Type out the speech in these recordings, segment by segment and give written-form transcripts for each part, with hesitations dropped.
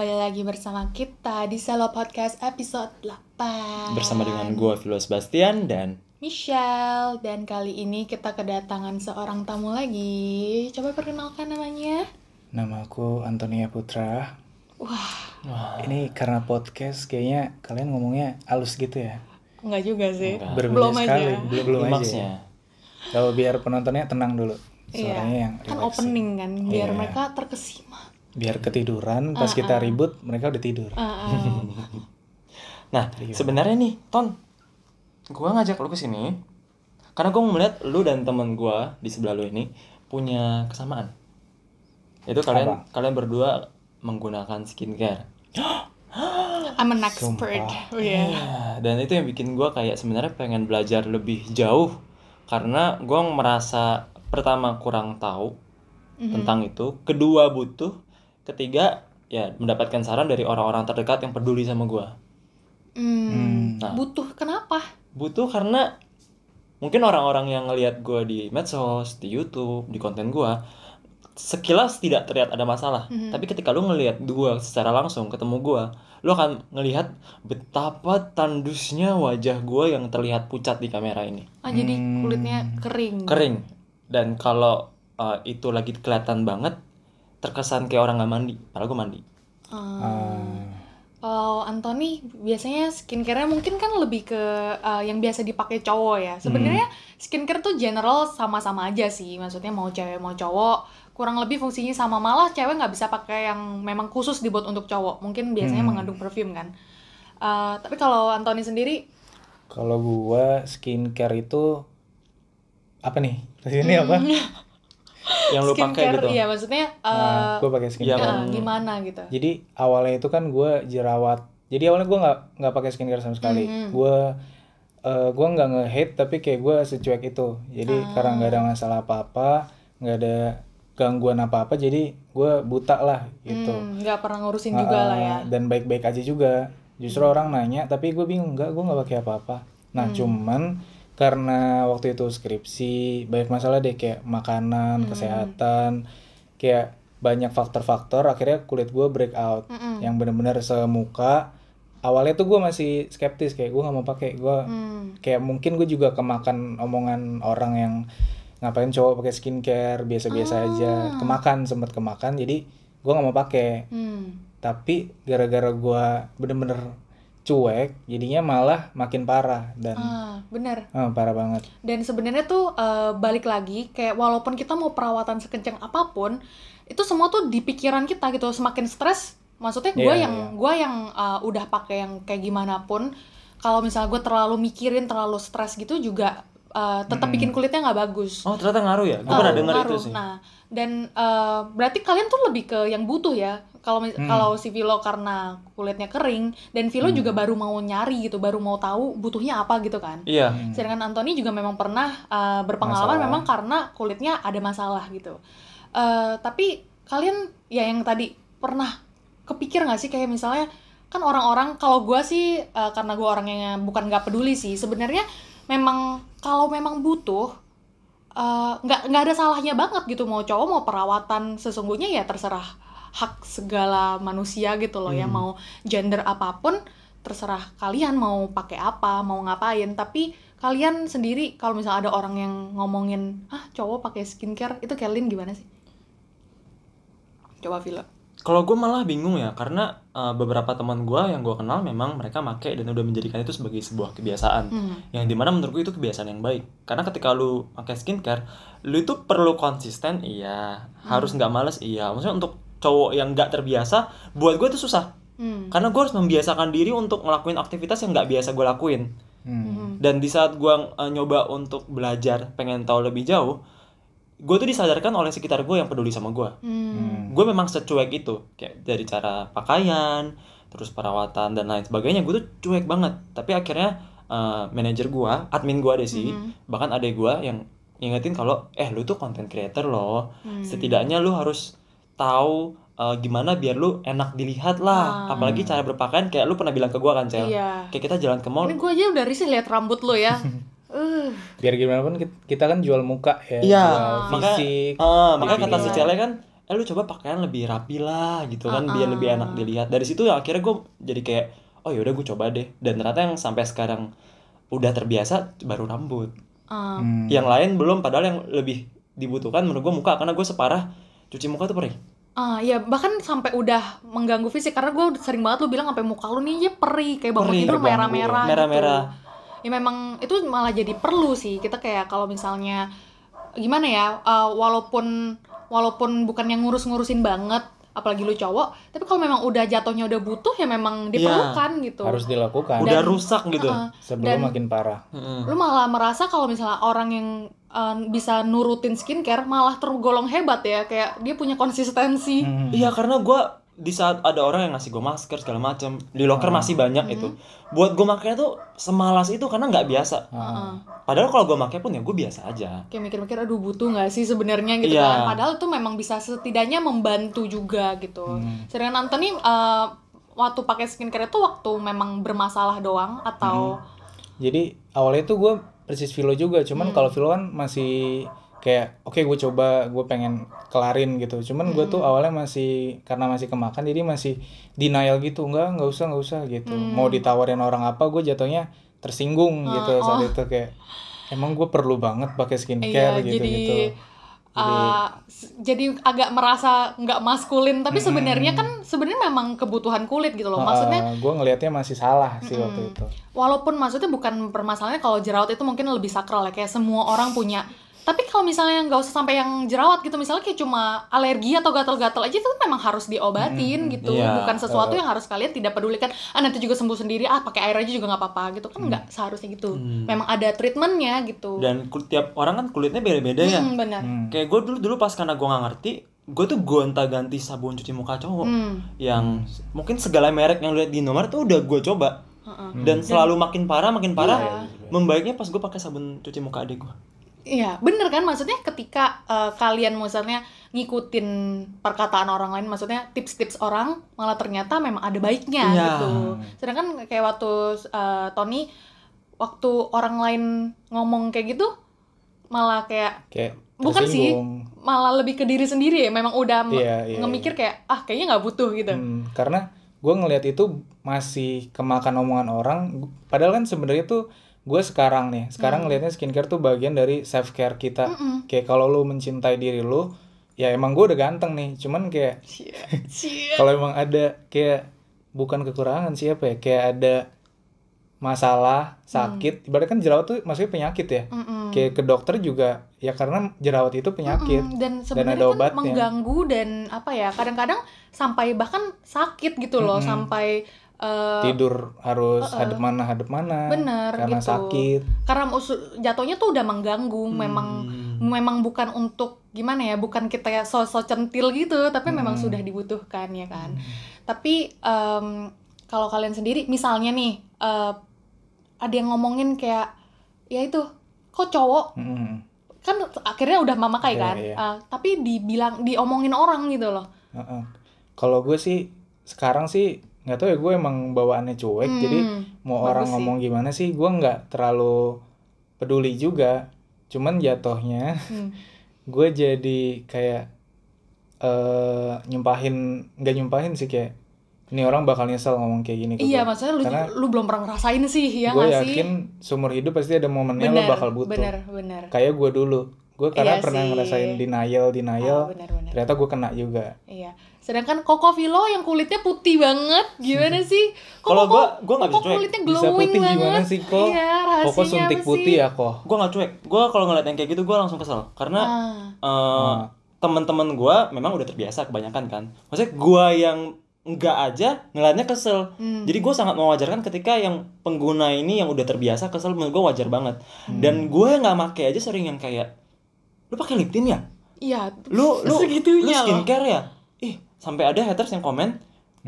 kembali lagi bersama kita di Selo Podcast episode 8 bersama dengan gue Philo Sebastian dan Michelle. Dan kali ini kita kedatangan seorang tamu lagi. Coba perkenalkan namanya. Nama aku Antonia Putra. Wah, Ini karena podcast kayaknya kalian ngomongnya halus gitu ya. enggak juga sih. Enggak. Berbeda Belum sekali. aja. Belum aja. klimaksnya. Ya. Kalau biar penontonnya tenang dulu. Suaranya Iya, yang kan relaxing. opening kan, biar Iya. mereka terkesima. Biar ketiduran pas kita ribut mereka udah tidur. Nah, sebenarnya nih, Ton, gue ngajak lu kesini karena gue melihat lu dan temen gue di sebelah lu ini punya kesamaan. Itu kalian berdua menggunakan skincare. I'm an expert. Oh, yeah. Ya, dan itu yang bikin gue kayak sebenarnya pengen belajar lebih jauh karena gue merasa pertama kurang tahu tentang itu, kedua butuh, ketiga ya mendapatkan saran dari orang-orang terdekat yang peduli sama gue. Nah. Butuh kenapa? Butuh karena mungkin orang-orang yang ngelihat gue di medsos, di YouTube, di konten gue sekilas tidak terlihat ada masalah. Tapi ketika lu ngelihat gue secara langsung, ketemu gue, lu akan ngelihat betapa tandusnya wajah gue yang terlihat pucat di kamera ini. Jadi kulitnya kering. Kering. Dan kalau itu lagi kelihatan banget, terkesan kayak orang gak mandi, padahal gue mandi. Kalau Anthony biasanya skincare-nya mungkin kan lebih ke yang biasa dipakai cowok ya. Sebenarnya skincare tuh general sama-sama aja sih. Maksudnya mau cewek mau cowok, kurang lebih fungsinya sama. Malah cewek nggak bisa pakai yang memang khusus dibuat untuk cowok. Mungkin biasanya mengandung perfume kan. Tapi kalau Anthony sendiri, Kalau gua skincare itu apa nih? Ini apa? Yang lu pakai skincare gitu. iya maksudnya Gua pakai skincare. gimana gitu. Jadi awalnya itu kan gue jerawat. Jadi awalnya gue nggak pakai skincare sama sekali. Gue nggak nge-hate tapi kayak gue secuek itu. Jadi karena nggak ada masalah apa-apa, nggak ada gangguan apa-apa, jadi gue buta lah gitu. Nggak pernah ngurusin juga lah ya. Dan baik-baik aja juga. Justru orang nanya, tapi gue bingung, gue nggak pakai apa-apa. Nah cuman karena waktu itu skripsi banyak masalah deh kayak makanan, kesehatan, kayak banyak faktor-faktor akhirnya kulit gue breakout yang benar-benar semuka. Awalnya tuh gue masih skeptis kayak gue nggak mau pakai, gue kayak mungkin gue juga kemakan omongan orang yang ngapain cowok pakai skincare biasa-biasa aja, sempat kemakan jadi gue nggak mau pakai. Tapi gara-gara gue bener-bener cuek jadinya malah makin parah dan Bener. parah banget. Dan sebenarnya tuh balik lagi kayak walaupun kita mau perawatan sekencang apapun, itu semua tuh di pikiran kita gitu. Semakin stres, maksudnya gue yang udah pakai yang kayak gimana pun, kalau misalnya gue terlalu mikirin, terlalu stres gitu juga tetap bikin kulitnya nggak bagus. Oh, ternyata ngaruh ya? Gue pernah dengar itu sih. Nah, dan berarti kalian tuh lebih ke yang butuh ya. Kalau si Vilo karena kulitnya kering, dan Vilo juga baru mau nyari gitu, baru mau tahu butuhnya apa gitu kan. Iya. Sedangkan Anthony juga memang pernah berpengalaman memang karena kulitnya ada masalah gitu. Tapi kalian ya yang tadi pernah kepikir nggak sih kayak misalnya kan orang-orang, kalau gue sih karena gue orangnya bukan nggak peduli sih sebenarnya, memang kalau memang butuh nggak ada salahnya banget gitu, mau cowok mau perawatan, sesungguhnya ya terserah hak segala manusia gitu loh ya, mau gender apapun terserah kalian mau pakai apa, mau ngapain. Tapi kalian sendiri kalau misalnya ada orang yang ngomongin cowok pakai skincare, itu kalian gimana sih? Coba Vila. Kalau gue malah bingung ya, karena beberapa teman gue yang gue kenal memang mereka pakai dan udah menjadikan itu sebagai sebuah kebiasaan. Yang dimana menurut gue itu kebiasaan yang baik. Karena ketika lu pakai skincare, lu itu perlu konsisten, iya. Harus nggak males, iya. Maksudnya untuk cowok yang nggak terbiasa, buat gue itu susah. Karena gue harus membiasakan diri untuk ngelakuin aktivitas yang nggak biasa gue lakuin. Dan di saat gue nyoba untuk belajar, pengen tahu lebih jauh, gue tuh disadarkan oleh sekitar gue yang peduli sama gue. Gue memang secuek itu, kayak dari cara pakaian, terus perawatan dan lain sebagainya, gue tuh cuek banget. Tapi akhirnya manajer gue, admin gue deh sih, bahkan adek gue yang ngingetin kalau lu tuh content creator loh, setidaknya lu harus tahu gimana biar lu enak dilihat lah. Apalagi cara berpakaian, kayak lu pernah bilang ke gue kan, Cel. Iya. Kayak kita jalan ke mall. Ini gue aja udah risih lihat rambut lo ya. Biar gimana pun kita kan jual muka ya, Iya, jual fisik. makanya kata si Cele kan, lu coba pakaian lebih rapi lah gitu kan, biar lebih enak dilihat. Dari situ ya akhirnya gue jadi kayak oh yaudah gue coba deh, dan ternyata yang sampai sekarang udah terbiasa baru rambut. Yang lain belum, padahal yang lebih dibutuhkan menurut gue muka, karena gue separah cuci muka tuh perih. Ya bahkan sampai udah mengganggu fisik, karena gue sering banget lu bilang sampai muka lu nih ya perih, kayak bangun tidur merah-merah gitu. Ya memang itu malah jadi perlu sih kita kayak kalau misalnya gimana ya, walaupun bukan yang ngurus-ngurusin banget, apalagi lu cowok, tapi kalau memang udah jatuhnya udah butuh ya memang diperlukan gitu. Harus dilakukan. Udah rusak gitu. Sebelum makin parah. Lu malah merasa kalau misalnya orang yang bisa nurutin skincare malah tergolong hebat ya, kayak dia punya konsistensi. Iya, karena gue di saat ada orang yang ngasih gue masker segala macam di locker masih banyak itu, buat gue makanya tuh semalas itu karena nggak biasa. Padahal kalau gue makanya pun ya gue biasa aja. Kayak mikir-mikir aduh butuh nggak sih sebenarnya gitu kan. Padahal itu memang bisa setidaknya membantu juga gitu. Sedangkan Anthony waktu pakai skincare itu waktu memang bermasalah doang atau? Jadi awalnya tuh gue persis filo juga, cuman kalau filo kan masih kayak oke, gue coba, gue pengen kelarin gitu. Cuman gue tuh awalnya masih karena masih kemakan, jadi masih denial gitu, nggak usah gitu. Mau ditawarin orang apa, gue jatuhnya tersinggung gitu saat itu, kayak emang gue perlu banget pakai skincare gitu. Jadi agak merasa nggak maskulin, tapi sebenarnya memang kebutuhan kulit gitu loh. Maksudnya gue ngelihatnya masih salah sih waktu itu. Walaupun maksudnya bukan permasalahannya kalau jerawat itu mungkin lebih sakral ya, kayak semua orang punya. Tapi kalau misalnya nggak usah sampai yang jerawat gitu, misalnya kayak cuma alergi atau gatal-gatal aja, itu memang harus diobatin gitu. Bukan sesuatu yang harus kalian tidak pedulikan. Nanti juga sembuh sendiri, pakai air aja juga nggak apa-apa gitu kan, nggak seharusnya gitu. Memang ada treatmentnya gitu. Dan tiap orang kan kulitnya beda-beda ya. Benar. Kayak gue dulu pas karena gue nggak ngerti, gue tuh gonta-ganti sabun cuci muka cowok yang mungkin segala merek yang lihat di nomor tuh udah gue coba. Dan selalu makin parah, membaiknya pas gue pakai sabun cuci muka adik gue. Iya, bener kan? Maksudnya ketika kalian misalnya ngikutin perkataan orang lain, maksudnya tips-tips orang, malah ternyata memang ada baiknya gitu. Sedangkan kayak waktu Tony, waktu orang lain ngomong kayak gitu, malah kayak bukan sih, malah lebih ke diri sendiri ya. Memang udah ngemikir kayak, kayaknya nggak butuh gitu. Karena gue ngelihat itu masih kemakan omongan orang, padahal kan sebenarnya tuh gue sekarang ngelihatnya skincare tuh bagian dari self care kita. Kayak kalau lu mencintai diri lu, ya emang gue udah ganteng nih, cuman kayak kalau emang ada kayak bukan kekurangan sih apa ya, kayak ada masalah sakit, ibaratnya kan jerawat tuh maksudnya penyakit ya. Kayak ke dokter juga ya karena jerawat itu penyakit dan sebenarnya ada obatnya. Kan mengganggu dan apa ya, kadang-kadang sampai bahkan sakit gitu loh, sampai tidur harus hadap mana bener, karena gitu. sakit, karena jatuhnya tuh udah mengganggu. Memang bukan untuk gimana ya, bukan kita ya so-so centil gitu, tapi memang sudah dibutuhkan ya kan. Tapi kalau kalian sendiri misalnya nih ada yang ngomongin kayak ya itu kok cowok kan akhirnya udah memakai kan, tapi diomongin orang gitu loh. Kalau gue sih sekarang sih nggak tahu ya, gue emang bawaannya cuek, jadi mau orang ngomong gimana sih gue nggak terlalu peduli juga. Cuman jatuhnya gue jadi kayak nggak nyumpahin sih, kayak ini orang bakal nyesel ngomong kayak gini ke gue. Maksudnya lu belum pernah ngerasain sih ya gue nggak sih? yakin seumur hidup pasti ada momennya lo bakal butuh. Bener. Kayak gue dulu, gue karena pernah ngerasain denial, ternyata gue kena juga. Iya. Sedangkan Koko Filo yang kulitnya putih banget, gimana sih? Kalau gue nggak bisa cuek. Kulitnya bisa glowing putih banget. Gimana sih kok? Iya, Koko suntik putih ya kok. Gue nggak cuek. Gue kalau ngeliat yang kayak gitu gue langsung kesel karena teman-teman gue memang udah terbiasa kebanyakan kan. Maksudnya gue yang enggak aja ngeliatnya kesel. Jadi gue sangat mewajarkan ketika yang pengguna ini yang udah terbiasa kesel, menurut gue wajar banget. Dan gue nggak pakai aja sering yang kayak, lu pakai lip tint ya? Iya. Lu skincare ya? Sampai ada haters yang komen,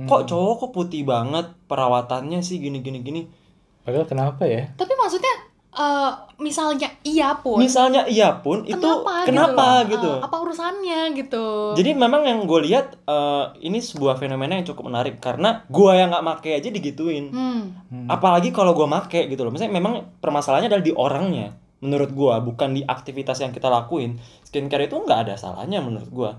kok cowok kok putih banget perawatannya sih gini. Padahal kenapa ya? Tapi maksudnya misalnya iya pun itu kenapa gitu? Apa urusannya gitu? Jadi memang yang gue lihat ini sebuah fenomena yang cukup menarik karena gue yang nggak make aja digituin. Apalagi kalau gue make gitu loh. Misalnya memang permasalahannya adalah di orangnya. Menurut gue bukan di aktivitas yang kita lakuin. Skincare itu nggak ada salahnya menurut gue.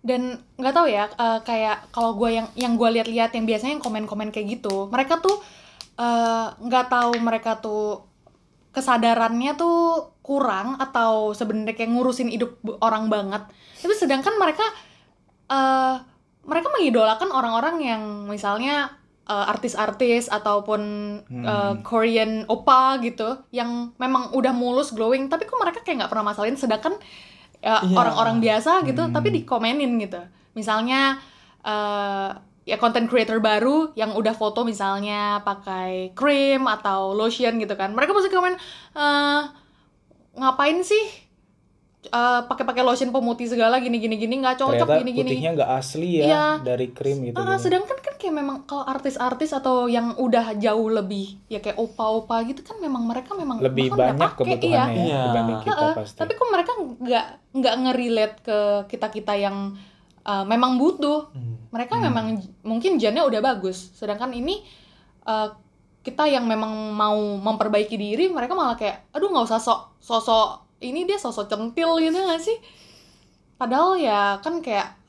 Dan nggak tahu ya, kayak kalau gue yang gue lihat-lihat yang biasanya yang komen-komen kayak gitu, mereka tuh nggak tahu mereka tuh kesadarannya tuh kurang atau sebenarnya kayak ngurusin hidup orang banget. Tapi sedangkan mereka mengidolakan orang-orang yang misalnya artis-artis ataupun Korean oppa gitu, yang memang udah mulus glowing, tapi kok mereka kayak nggak pernah masalahin, sedangkan orang-orang biasa gitu tapi dikomenin gitu. Misalnya ya content creator baru yang udah foto misalnya pakai cream atau lotion gitu kan, mereka pasti komen ngapain sih pakai lotion pemutih segala gini nggak cocok. Ternyata gini putihnya nggak asli ya, iya, dari krim gitu. sedangkan kan kayak memang kalau artis-artis atau yang udah jauh lebih ya kayak opa-opa gitu kan, memang mereka memang lebih bahkan banyak nggak pakai, kebutuhannya iya. dibanding kita pasti. tapi kok mereka nggak nge-relate ke kita yang memang butuh. Mereka memang mungkin gennya udah bagus, sedangkan ini kita yang memang mau memperbaiki diri, mereka malah kayak aduh nggak usah sosok ini, dia sosok centil gitu nggak sih? Padahal ya kan kayak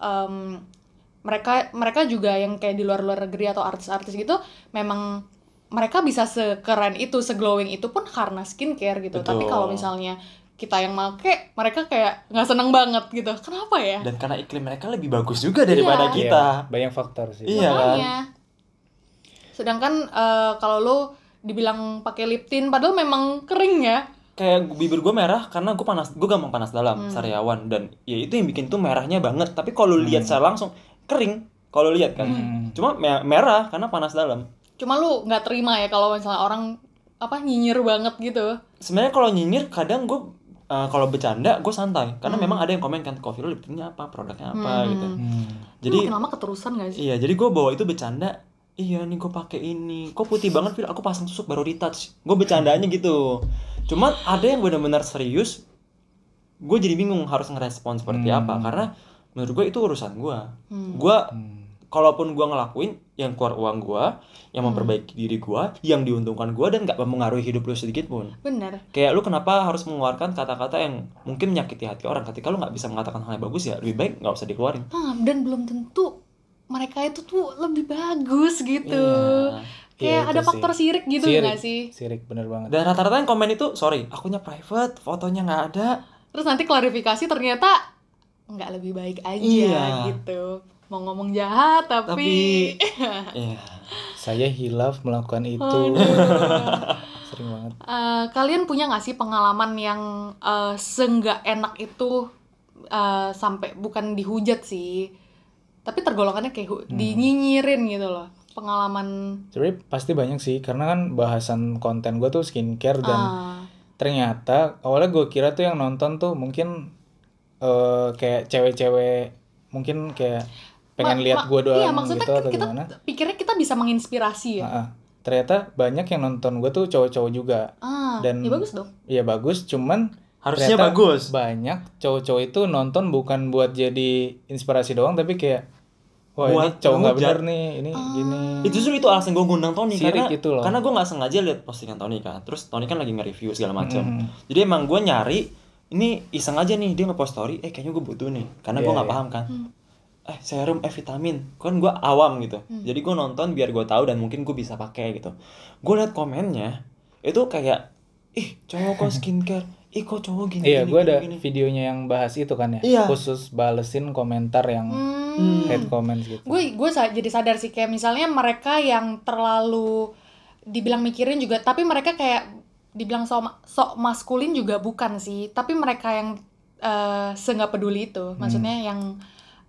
mereka juga yang kayak di luar negeri atau artis-artis gitu, memang mereka bisa sekeren itu, seglowing itu pun karena skincare gitu. Betul. Tapi kalau misalnya kita yang make, mereka kayak nggak seneng banget gitu. Kenapa ya? Dan karena iklim mereka lebih bagus juga daripada kita. Iya, banyak faktor sih. Iya kan? Makanya. Sedangkan kalau lo dibilang pakai lip tint, padahal memang kering ya. Kayak bibir gue merah karena gue gampang panas dalam, sariawan, dan ya itu yang bikin tuh merahnya banget. Tapi kalau lihat secara langsung kering, kalau lihat kan, cuma merah karena panas dalam. Cuma lu nggak terima ya kalau misalnya orang nyinyir banget gitu. Sebenarnya kalau nyinyir kadang gue kalau bercanda gue santai, karena memang ada yang komen kan, coffee lu lip tintnya apa, produknya apa gitu. Jadi makin lama keterusan nggak sih? iya, jadi gue bawa itu bercanda. Iya nih gue pakai ini, kok putih banget Phil, aku pasang susuk baru retouch. Gue bercandanya gitu. Cuman ada yang benar-benar serius, gue jadi bingung harus ngerespon seperti apa, karena menurut gue itu urusan gue. Gue kalaupun gue ngelakuin, yang keluar uang gue, yang memperbaiki diri gue, yang diuntungkan gue, dan gak mempengaruhi hidup lu sedikit pun. Bener. Kayak lu kenapa harus mengeluarkan kata-kata yang mungkin menyakiti hati orang, ketika lu gak bisa mengatakan hal yang bagus, ya lebih baik gak usah dikeluarin. Dan belum tentu mereka itu tuh lebih bagus gitu. Iya. Kayak ada faktor sirik gitu nggak sih? Sirik, bener banget. Dan rata-rata yang komen itu, sorry, akunnya private, fotonya nggak ada. Terus nanti klarifikasi ternyata nggak lebih baik aja gitu. Mau ngomong jahat tapi iya. Saya hilaf melakukan itu. Sering banget. Kalian punya nggak sih pengalaman yang seenggak enak itu sampai bukan dihujat sih, tapi tergolongannya kayak dinyinyirin gitu loh, pengalaman? Sebenernya pasti banyak sih, karena kan bahasan konten gue tuh skincare, dan ternyata awalnya gue kira tuh yang nonton tuh mungkin kayak cewek-cewek, mungkin kayak pengen lihat gue doang gitu atau kita gimana. Pikirnya kita bisa menginspirasi ya. Ternyata banyak yang nonton gue tuh cowok-cowok juga. Dan ya bagus dong. Iya bagus, cuman harusnya ternyata bagus. Banyak cowok-cowok itu nonton bukan buat jadi inspirasi doang, tapi kayak wah buat ini cowok nggak ngehujat. bener nih, ini gini. Itu justru itu alasan gue ngundang Tony, Sirik itu loh. karena gue nggak sengaja lihat postingan Tony kan, terus Tony kan lagi nge-review segala macam. Jadi emang gue nyari ini iseng aja nih, dia nge-post story, kayaknya gue butuh nih, karena gue nggak paham kan. Serum, vitamin, kan gue awam gitu. Jadi gue nonton biar gue tahu dan mungkin gue bisa pakai gitu. Gue liat komennya itu kayak, ih cowok kok skincare, ih kok cowok gini. Iya, gue ada gini. videonya yang bahas itu kan ya. Iya. Khusus balesin komentar yang hate comments gitu. Gue jadi sadar sih, kayak misalnya mereka yang terlalu dibilang mikirin juga, tapi mereka kayak dibilang sok maskulin juga bukan sih, tapi mereka yang nggak peduli itu, maksudnya yang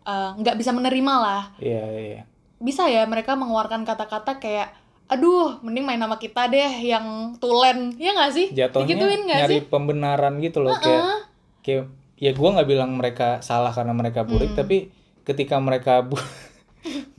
nggak bisa menerima lah. Iya. Bisa ya mereka mengeluarkan kata-kata kayak, aduh mending main sama kita deh yang tulen, ya nggak sih? Jatuhnya Digituin nggak nyari sih? pembenaran gitu loh, kayak ya gue nggak bilang mereka salah karena mereka burik, tapi ketika mereka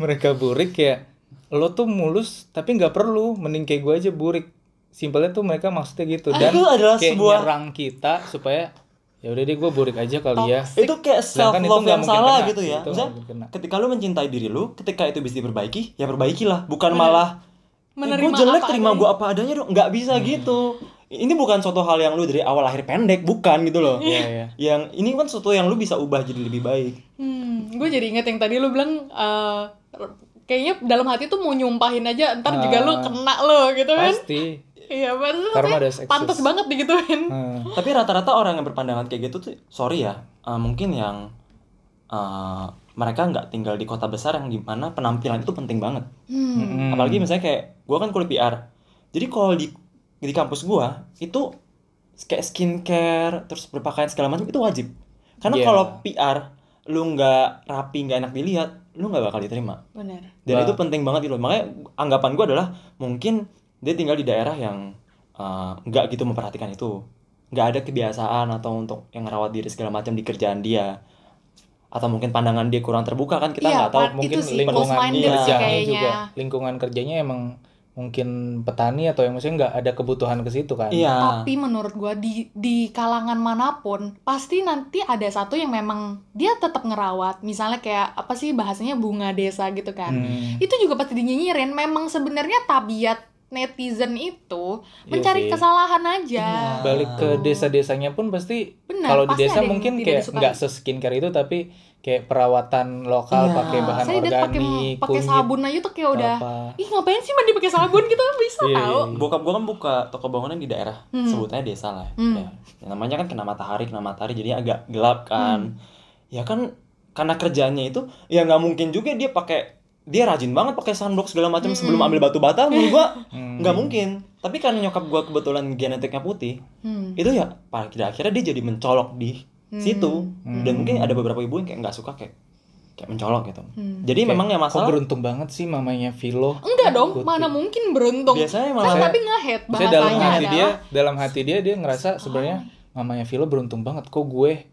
mereka burik kayak lo tuh mulus tapi nggak perlu, mending kayak gue aja burik. Simpelnya tuh mereka maksudnya gitu, dan itu adalah kayak sebuah nyerang kita supaya ya udah deh gue burik aja kali ya. Itu kayak self Sedangkan itu love nggak yang mungkin salah kena gitu sih, ya. itu Maksudnya nggak mungkin kena. ketika lu mencintai diri lu, ketika itu bisa diperbaiki, ya perbaikilah, bukan malah Menerima gue jelek apa terima adanya. gue apa adanya dong, nggak bisa gitu. ini bukan suatu hal yang lu dari awal lahir pendek, bukan gitu loh. Iya. Yang ini kan suatu yang lu bisa ubah jadi lebih baik. Gue jadi inget yang tadi lu bilang kayaknya dalam hati tuh mau nyumpahin aja, ntar juga lu kena lo gitu kan. Pasti. Iya, Karma does exist. pantas banget digituin. Tapi rata-rata orang yang berpandangan kayak gitu tuh, sorry ya, mungkin yang mereka nggak tinggal di kota besar yang dimana penampilan itu penting banget. Apalagi misalnya kayak gue kan kuliah PR, jadi kalau di kampus gue itu kayak skincare terus berpakaian segala macam itu wajib. Karena kalau PR lu nggak rapi, nggak enak dilihat, lu nggak bakal diterima. Benar. Dan itu penting banget gitu. Makanya anggapan gue adalah mungkin dia tinggal di daerah yang nggak gitu memperhatikan itu, nggak ada kebiasaan atau untuk yang ngerawat diri segala macam di kerjaan dia, atau mungkin pandangan dia kurang terbuka kan, kita nggak tahu. Mungkin sih, lingkungan kerjanya kayaknya juga, lingkungan kerjanya emang mungkin petani atau yang maksudnya nggak ada kebutuhan ke situ kan. Iya. Tapi menurut gua di kalangan manapun pasti nanti ada satu yang memang dia tetap ngerawat. Misalnya kayak apa sih bahasanya, bunga desa gitu kan. Itu juga pasti dinyinyirin. Memang sebenarnya tabiat netizen itu mencari kesalahan aja. Balik ke desa-desanya pun pasti. Benar, Kalau di pasti desa ada yang mungkin tidak kayak disukai. nggak se-skincare itu, tapi kayak perawatan lokal pakai bahan Saya lihat organik, pakai kunyit, sabun aja tuh kayak udah apa. ih ngapain sih mandi pakai sabun gitu, bisa tahu. Bokap gue kan buka toko bangunan di daerah, sebutnya desa lah. Ya. Namanya kan kena matahari jadi agak gelap kan. Ya kan karena kerjaannya itu ya nggak mungkin juga dia rajin banget pakai sunblock segala macam sebelum ambil batu bata, menurut gua nggak mungkin. Tapi karena nyokap gua kebetulan genetiknya putih, itu ya pada akhirnya dia jadi mencolok di situ. Dan mungkin ada beberapa ibu yang kayak nggak suka kayak mencolok gitu. Jadi Kayak, memang ya masalah. kok beruntung banget sih mamanya Vilo. Enggak dong, mana mungkin beruntung. Biasanya kan malah tapi nge-hate Saya bahasanya dalam hati dia ngerasa sebenarnya mamanya Vilo beruntung banget, kok gue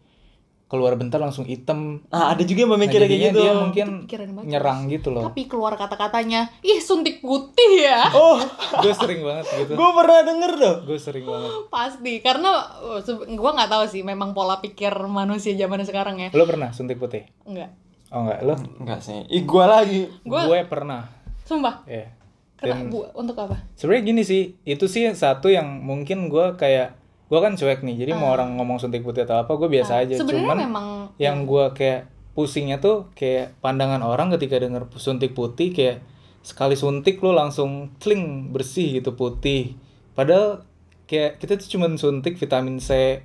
keluar bentar langsung hitam. ada juga yang memikirnya kayak gitu. Dia mungkin Pikiran banget. nyerang gitu loh. Tapi keluar kata-katanya, ih suntik putih ya. Oh, Gue sering banget gitu. gua pernah denger tuh. Gue sering banget. Pasti, karena gue nggak tahu sih memang pola pikir manusia zaman sekarang ya. Lo pernah suntik putih? Enggak. Oh enggak, lo? Enggak sih. Gua lagi. Gue pernah. Sumpah. Iya. Kenapa? Untuk apa? Sebenarnya gini sih, itu sih satu yang mungkin gue kayak, gue kan cuek nih, jadi mau orang ngomong suntik putih atau apa gue biasa aja. Sebenarnya Cuman memang yang gue kayak pusingnya tuh kayak pandangan orang ketika denger suntik putih, kayak sekali suntik lo langsung cling bersih gitu putih. Padahal kayak kita tuh cuma suntik vitamin C.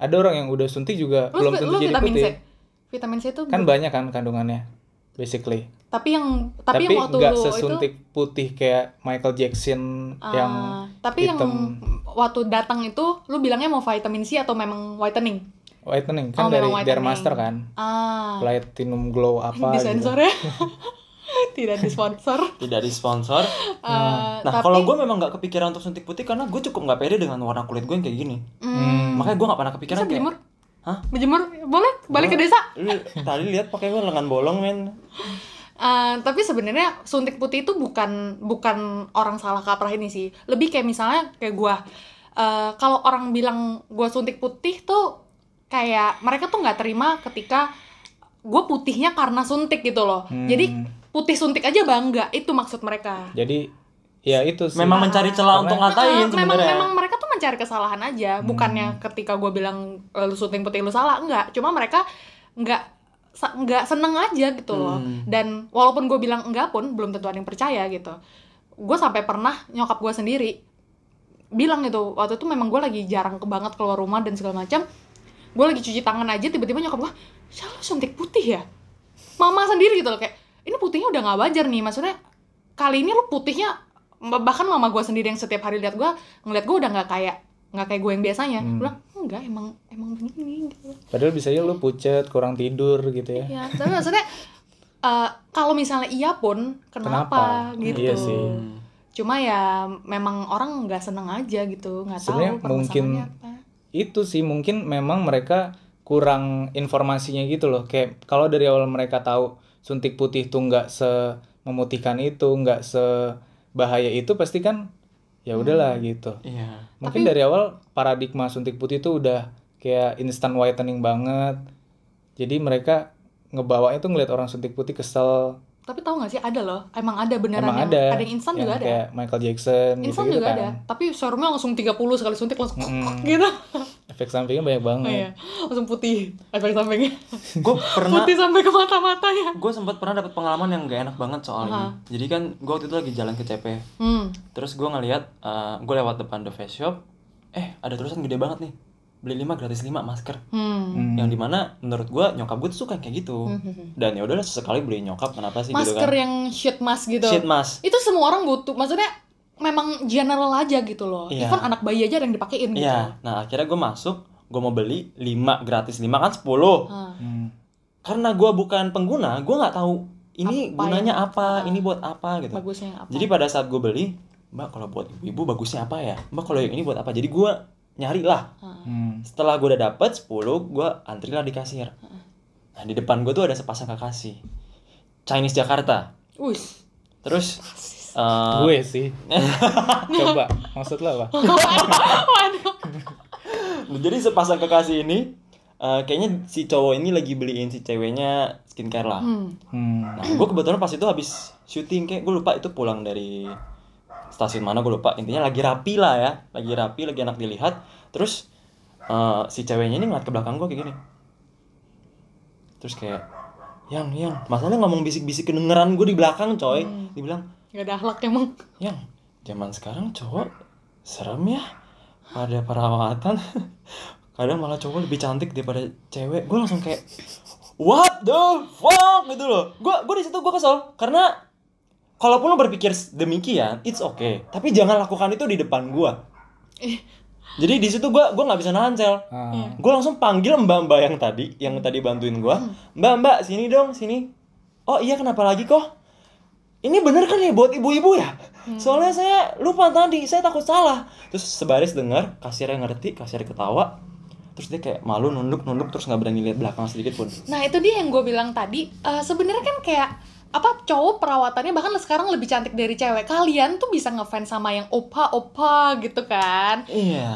Ada orang yang udah suntik juga belum tentu jadi vitamin putih. C. Vitamin C itu Kan banyak kan kandungannya basically. tapi yang Tapi waktu nggak lu sesuntik putih kayak Michael Jackson yang tapi hitam. yang waktu datang itu lu bilangnya mau vitamin C atau memang whitening? Whitening kan Oh, dari memang whitening. Dermaster kan. Platinum Glow apa Disensor gitu. ya. Tidak disponsor. Tidak disponsor. Nah, tapi- kalau gue memang nggak kepikiran untuk suntik putih karena gue cukup nggak pede dengan warna kulit gue yang kayak gini. Makanya gue nggak pernah kepikiran Bisa kayak. berjemur? Hah? Berjemur? Boleh? Balik ke desa? Lu tadi lihat pakai gue lengan bolong men. Tapi sebenarnya suntik putih itu bukan orang salah kaprah ini sih. Lebih kayak misalnya kayak gua. Kalau orang bilang gua suntik putih tuh kayak mereka tuh nggak terima ketika gua putihnya karena suntik gitu loh. Jadi putih suntik aja bangga, itu maksud mereka. Jadi ya itu sih. Memang mencari celah untuk ngatain sebenarnya. Memang mereka tuh mencari kesalahan aja, bukannya ketika gua bilang lu suntik putih lu salah, enggak. Cuma mereka nggak seneng aja gitu loh. Dan walaupun gue bilang enggak pun belum tentu ada yang percaya gitu. Gue sampai pernah nyokap gue sendiri bilang gitu, waktu itu memang gue lagi jarang banget keluar rumah dan segala macam. Gue lagi cuci tangan aja, tiba-tiba nyokap gue, "Siapa suntik putih ya?" Mama sendiri gitu loh, kayak ini putihnya udah nggak wajar nih, maksudnya kali ini lu putihnya, bahkan mama gue sendiri yang setiap hari lihat gue, ngeliat gue udah nggak kayak gue yang biasanya. Gue bilang enggak, emang begini gitu. Padahal bisa aja lu pucet, kurang tidur gitu ya. Iya, tapi maksudnya kalau misalnya iya pun kenapa? Gitu. Iya sih. Cuma ya memang orang nggak seneng aja gitu, nggak tahu Sebenarnya permasalahannya apa. Itu sih mungkin memang mereka kurang informasinya gitu loh. Kayak kalau dari awal mereka tahu suntik putih tuh nggak memutihkan itu, nggak sebahaya itu, pasti kan ya udahlah gitu. Iya. Mungkin dari awal paradigma suntik putih itu udah kayak instant whitening banget. Jadi mereka ngebawanya tuh ngeliat orang suntik putih kesel, Tapi tahu nggak sih ada loh, emang ada beneran Emang yang ada yang instan yang juga ada. kayak Michael Jackson Instan gitu-gitu juga kan. ada. Tapi serumnya langsung 30 sekali suntik langsung gitu. Efek sampingnya banyak banget. Iya, langsung putih efek sampingnya. Gue pernah Putih sampai ke mata-mata ya. gue sempat pernah dapat pengalaman yang gak enak banget soal ini. Jadi kan gue waktu itu lagi jalan ke CP. Terus gue ngeliat, gue lewat depan The Face Shop, ada tulisan gede banget nih, beli 5 gratis 5 masker. Yang dimana menurut gue nyokap gue tuh suka kayak gitu. Dan ya udahlah sesekali beli nyokap, kenapa sih Masker gitu kan. yang sheet mask gitu. Sheet mask. Itu semua orang butuh. Maksudnya memang general aja gitu loh. Iya. Even anak bayi aja ada yang dipakein gitu. Iya, nah akhirnya gue masuk, gue mau beli 5 gratis 5 kan 10. Karena gue bukan pengguna, gue nggak tahu ini Apa gunanya yang- apa, ini buat apa gitu. Bagusnya yang apa? Jadi pada saat gue beli, Mbak kalau buat ibu bagusnya apa ya? Mbak kalau yang ini buat apa? Jadi gue nyari lah. Setelah gue udah dapet 10, gue antri lah di kasir. Nah di depan gue tuh ada sepasang kekasih Chinese Jakarta. Wih. Terus Gue sih. Coba, maksud lo apa? Waduh. jadi sepasang kekasih ini kayaknya si cowok ini lagi beliin si ceweknya skincare lah. Nah gue kebetulan pas itu habis syuting, kayak gue lupa itu pulang dari stasiun mana, gue lupa. Intinya lagi rapi lah ya, lagi rapi, lagi enak dilihat. Terus si ceweknya ini ngeliat ke belakang gue kayak gini. Terus kayak, yang masalahnya ngomong bisik-bisik kedengeran gue di belakang coy. Dibilang, Gak ada akhlak emang. yang zaman sekarang cowok serem ya, ada perawatan. Kadang malah cowok lebih cantik daripada cewek. Gue langsung kayak, what the fuck gitu loh. Gue di situ gue kesel karena kalaupun lo berpikir demikian, it's okay. Tapi jangan lakukan itu di depan gue. Jadi di situ gue nggak bisa nahan sel. Gue langsung panggil mbak-mbak yang tadi bantuin gue. Mbak sini dong sini. Oh iya kenapa lagi kok? Ini bener kan ya buat ibu-ibu ya? Soalnya saya lupa tadi, saya takut salah. Terus sebaris dengar, kasirnya ngerti, kasirnya ketawa. Terus dia kayak malu nunduk terus nggak berani lihat belakang sedikit pun. Nah itu dia yang gue bilang tadi. Sebenarnya kan kayak apa, cowok perawatannya bahkan sekarang lebih cantik dari cewek. Kalian tuh bisa ngefans sama yang opa gitu kan. Iya.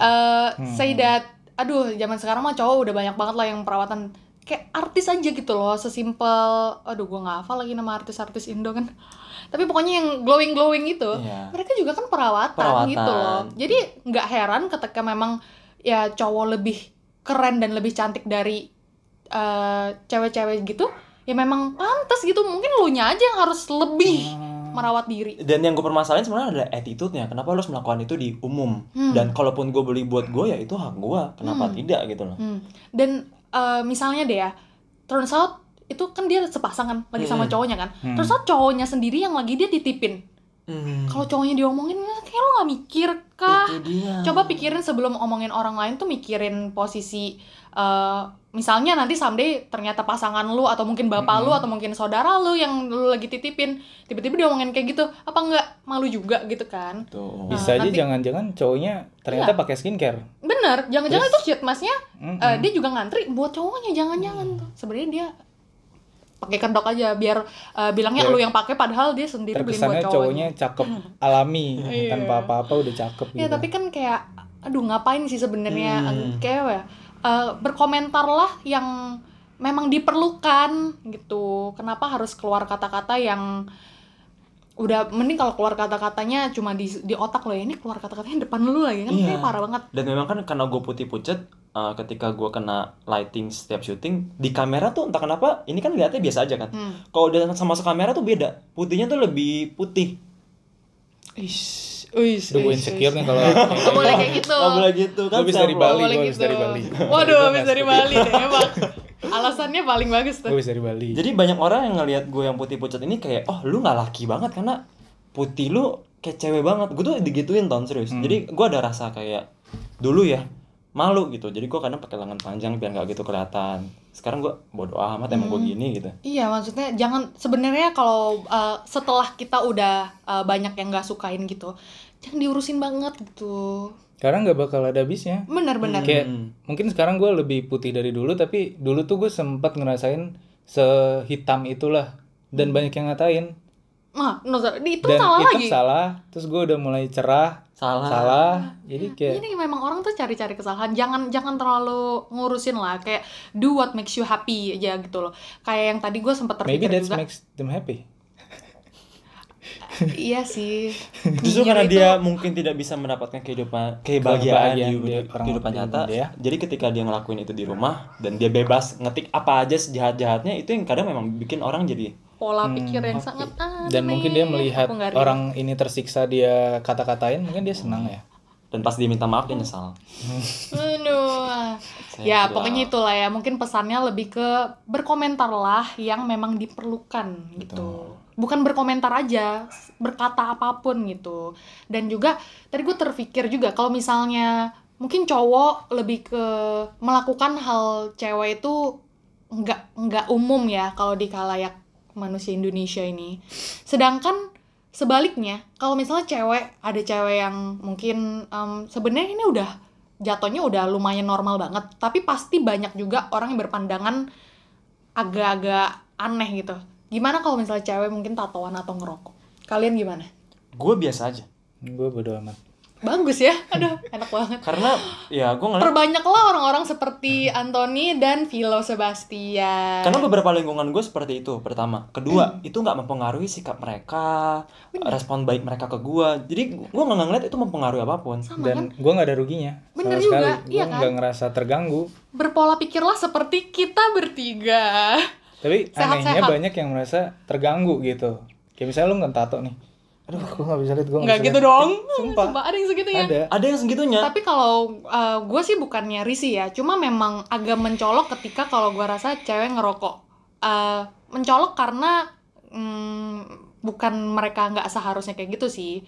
Say that, aduh zaman sekarang mah cowok udah banyak banget lah yang perawatan kayak artis aja gitu loh, sesimpel, aduh gue nggak hafal lagi nama artis-artis Indo kan. Tapi pokoknya yang glowing itu, Iya. mereka juga kan perawatan gitu loh. Jadi nggak heran ketika memang ya cowok lebih keren dan lebih cantik dari cewek-cewek gitu, ya memang pantas gitu. Mungkin lu nya aja yang harus lebih merawat diri. Dan yang gue permasalahin sebenarnya adalah attitude-nya. Kenapa lo harus melakukan itu di umum? Dan kalaupun gue beli buat gue ya itu hak gue. Kenapa tidak gitu loh? Dan misalnya deh ya, turns out itu kan dia sepasang kan lagi sama cowoknya kan. Turns out cowoknya sendiri yang lagi dia titipin. Kalau cowoknya diomongin, kayak lo nggak mikir kah? Itu dia. Coba pikirin sebelum omongin orang lain tuh, mikirin posisi misalnya nanti someday ternyata pasangan lu atau mungkin bapak lu atau mungkin saudara lu yang lu lagi titipin tiba-tiba diomongin kayak gitu, apa nggak malu juga gitu kan? Tuh. Bisa aja nanti- jangan-jangan cowoknya ternyata Iya. pakai skincare. Bener, jangan-jangan itu sheet masknya dia juga ngantri buat cowoknya, jangan-jangan tuh sebenarnya dia pakai kedok aja biar bilangnya lu yang pakai padahal dia sendiri beliin buat Terkesannya cowoknya. cowoknya cakep alami, Iya. tanpa apa-apa udah cakep gitu. Ya tapi kan kayak aduh ngapain sih sebenarnya kayak berkomentarlah yang memang diperlukan gitu. Kenapa harus keluar kata-kata yang udah mending kalau keluar kata-katanya cuma di otak lo ya, ini keluar kata-katanya depan lu lagi kan, kayak parah banget. Dan memang kan karena gue putih pucet, ketika gue kena lighting setiap syuting di kamera tuh entah kenapa ini kan lihatnya biasa aja kan. Kalau udah sama masuk kamera tuh beda, putihnya tuh lebih putih. Udah gue insecure nih kalau Gak boleh kayak gitu. Gak boleh gitu kan. Gue habis dari self love. Bali, Boleh gue habis gitu. dari Bali. Waduh, habis dari Bali deh emang. Alasannya paling bagus tuh. Gue habis dari Bali. Jadi banyak orang yang ngelihat gue yang putih pucet ini kayak, oh lu nggak laki banget karena putih lu kayak cewek banget. Gue tuh digituin ton serius. Jadi gue ada rasa kayak dulu ya malu gitu. Jadi gue kadang pakai lengan panjang biar nggak gitu kelihatan. Sekarang gue bodo amat emang gue gini gitu. Iya, maksudnya jangan, sebenarnya kalau setelah kita udah banyak yang nggak sukain gitu, jangan diurusin banget gitu. Karena nggak bakal ada habisnya. Benar-benar. Kayak mungkin sekarang gue lebih putih dari dulu, tapi dulu tuh gue sempat ngerasain sehitam itulah, dan banyak yang ngatain. Nah, itu Dan salah itu lagi. salah. Terus gue udah mulai cerah. Salah. Jadi kayak Ini memang orang tuh cari-cari kesalahan. Jangan terlalu ngurusin lah. Kayak do what makes you happy aja gitu loh. Kayak yang tadi gue sempat maybe terpikir that juga. makes them happy. Iya sih. Justru Nyinyir karena itu- dia mungkin tidak bisa mendapatkan kebahagiaan Kebahagiaan di di kehidupan orang nyata. dia. Jadi ketika dia ngelakuin itu di rumah dan dia bebas ngetik apa aja sejahat-jahatnya, itu yang kadang memang bikin orang jadi pola pikir yang sangat Dan mungkin dia melihat Aku nggak relate. orang ini tersiksa dia kata-katain, mungkin dia senang ya. dan pas dia minta maaf dia nyesal. Aduh. Saya Ya, tidak- pokoknya itulah ya. Mungkin pesannya lebih ke berkomentarlah yang memang diperlukan gitu. Bukan berkomentar aja, berkata apapun gitu. Dan juga tadi gue terpikir juga kalau misalnya mungkin cowok lebih ke melakukan hal cewek itu nggak umum ya kalau di khalayak manusia Indonesia ini. Sedangkan sebaliknya, kalau misalnya ada cewek yang mungkin sebenarnya ini udah jatuhnya udah lumayan normal banget, tapi pasti banyak juga orang yang berpandangan agak-agak aneh gitu. Gimana kalau misalnya cewek mungkin tatoan atau ngerokok? Kalian gimana? Gue biasa aja. Gue bodo amat. Bagus ya, aduh enak banget. Karena ya gue ngeliat Perbanyaklah orang-orang seperti Anthony dan Philo Sebastian. karena beberapa lingkungan gue seperti itu pertama, kedua itu nggak mempengaruhi sikap mereka, respon baik mereka ke gue, jadi gue nggak ngeliat itu mempengaruhi apapun. Sama kan? Dan gue nggak ada ruginya. Bener sama juga, sekali. iya Gue kan? nggak ngerasa terganggu. Berpola pikirlah seperti kita bertiga. Tapi Sehat-sehat. anehnya banyak yang merasa terganggu gitu. Kayak misalnya lu nggak nih. Aduh, gue nggak bisa lihat, gue Nggak gitu dong. Sumpah. Ada yang segitunya. Ada. Ada yang segitunya. Tapi kalau gue sih bukannya risih ya, cuma memang agak mencolok ketika kalau gue rasa cewek ngerokok. Mencolok karena bukan mereka nggak seharusnya kayak gitu sih.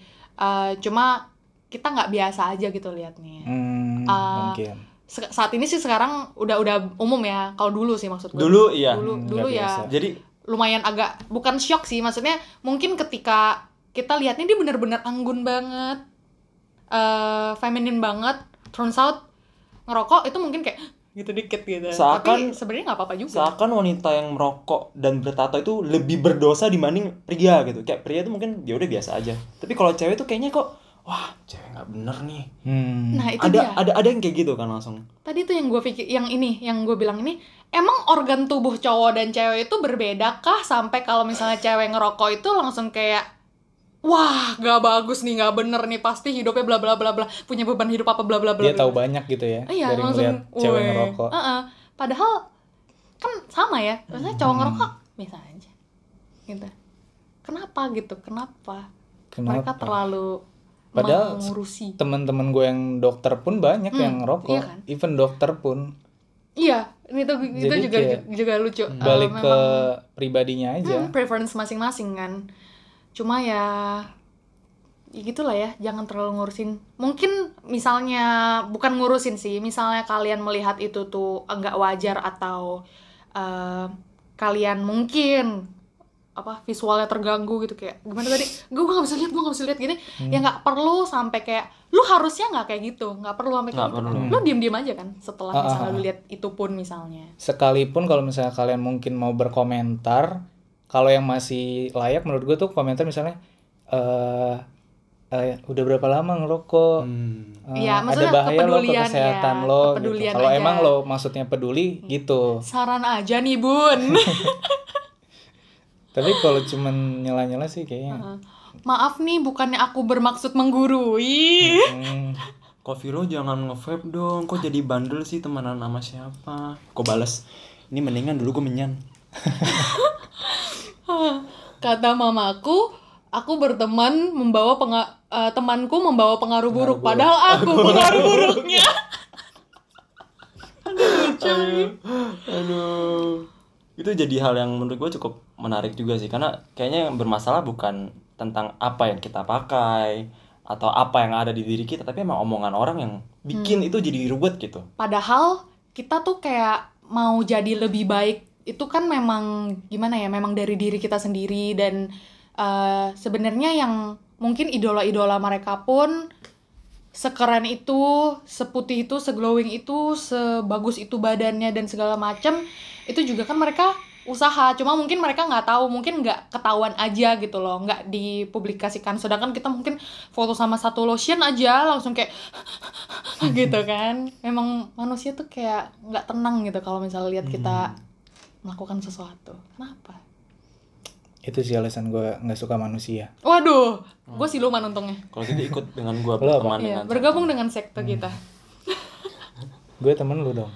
Cuma kita nggak biasa aja gitu liatnya. Mungkin. Saat ini sih sekarang udah umum ya. Kalau dulu sih maksud gue. Dulu iya. Dulu nggak ya. biasa. Jadi Lumayan agak bukan shock sih, maksudnya mungkin ketika kita lihatnya dia benar-benar anggun banget, feminin banget, turns out ngerokok itu mungkin kayak gitu dikit gitu. Tapi sebenarnya nggak apa-apa juga. Seakan wanita yang merokok dan bertato itu lebih berdosa dibanding pria gitu. Kayak pria itu mungkin ya udah biasa aja. Tapi kalau cewek tuh kayaknya kok wah, cewek nggak bener nih. Nah, itu dia. Ada yang kayak gitu kan langsung. Tadi tuh yang gue pikir, yang gue bilang ini, emang organ tubuh cowok dan cewek itu berbeda kah sampai kalau misalnya cewek ngerokok itu langsung kayak wah, gak bagus nih, gak bener nih, pasti hidupnya bla bla bla bla, punya beban hidup apa bla bla bla. Dia tahu banyak gitu ya, Iya, dari langsung ngeliat cewek "Weh." ngerokok. Padahal kan sama ya, maksudnya cowok ngerokok biasa aja gitu. Kenapa gitu? Kenapa? Mereka terlalu Padahal mengurusi. teman-teman gue yang dokter pun banyak yang ngerokok, iya kan? even dokter pun. Iya, itu Jadi juga lucu. Balik ke Memang, pribadinya aja. preference masing-masing kan. Cuma ya gitulah ya, jangan terlalu ngurusin. Mungkin misalnya bukan ngurusin sih, misalnya kalian melihat itu tuh enggak wajar atau kalian mungkin visualnya terganggu gitu, kayak gimana tadi, gue nggak bisa lihat gini, ya nggak perlu sampai kayak lu harusnya nggak kayak gitu, nggak perlu sampai kayak gitu kan. Lu diem aja kan setelah misalnya lu lihat itu pun misalnya. Sekalipun kalau misalnya kalian mungkin mau berkomentar, kalau yang masih layak menurut gue tuh komentar misalnya udah berapa lama ngerokok, Ya, ada maksudnya bahaya lo ke kepedulian kesehatan ya, lo gitu. kepedulian Kalau aja. emang lo maksudnya peduli gitu. Saran aja nih bun. Tapi kalau cuman nyela-nyela sih kayaknya Maaf nih, bukannya aku bermaksud menggurui. Kok Viro jangan nge-vape dong, kok jadi bandel sih, temenan sama siapa? Kok bales, ini mendingan dulu gue menyan. Kata mamaku, aku berteman temanku membawa pengaruh buruk, padahal aku pengaruh buruknya. Aduh. Itu jadi hal yang menurut gue cukup menarik juga sih, karena kayaknya yang bermasalah bukan tentang apa yang kita pakai atau apa yang ada di diri kita, tapi emang omongan orang yang bikin itu jadi ruwet gitu. Padahal kita tuh kayak mau jadi lebih baik itu kan memang gimana ya, memang dari diri kita sendiri. Dan sebenarnya yang mungkin idola-idola mereka pun sekeren itu, seputih itu, seglowing itu, sebagus itu badannya dan segala macam, itu juga kan mereka usaha. Cuma mungkin mereka nggak tahu, mungkin nggak ketahuan aja gitu loh, nggak dipublikasikan. Sedangkan kita mungkin foto sama satu lotion aja langsung kayak gitu kan. Memang manusia tuh kayak nggak tenang gitu kalau misalnya lihat kita melakukan sesuatu. Kenapa? Itu sih alasan gue nggak suka manusia. Waduh, gue siluman untungnya. Kalau gitu ikut dengan gua Lo apa? berteman Iya, dengan bergabung dengan sekte kita. Gue temen lu dong.